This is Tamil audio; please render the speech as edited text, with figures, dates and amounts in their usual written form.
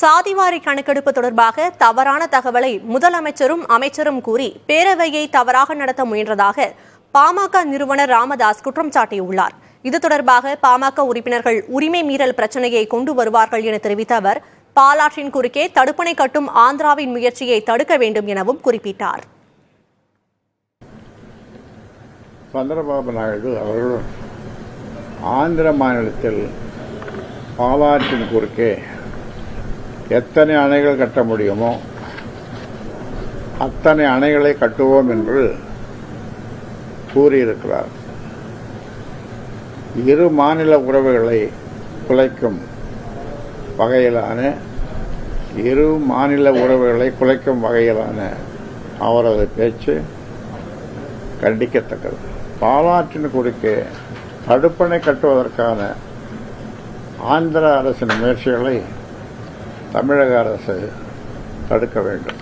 சாதிவாரி கணக்கெடுப்பு தொடர்பாக தவறான தகவலை முதலமைச்சரும் அமைச்சரும் கூறி பேரவையை தவறாக நடத்த முயன்றதாக பாமக நிறுவனர் ராமதாஸ் குற்றம் சாட்டியுள்ளார். இது தொடர்பாக பாமக உறுப்பினர்கள் உரிமை மீறல் பிரச்சினையை கொண்டு வருவார்கள் என தெரிவித்த அவர், பாலாற்றின் குறுக்கே தடுப்பணை கட்டும் ஆந்திராவின் முயற்சியை தடுக்க வேண்டும் எனவும் குறிப்பிட்டார். சந்திரபாபு நாயுடு அவர்கள் ஆந்திர மாநிலத்தில் பாலாற்றின் குறுக்கே எத்தனை அணைகள் கட்ட முடியுமோ அத்தனை அணைகளை கட்டுவோம் என்று கூறியிருக்கிறார். இரு மாநில உறவுகளை குலைக்கும் வகையிலான அவரது பேச்சு கண்டிக்கத்தக்கது. பாலாற்றின் குறுக்கே தடுப்பணை கட்டுவதற்கான ஆந்திர அரசின் முயற்சிகளை தமிழக அரசு தடுக்க வேண்டும்.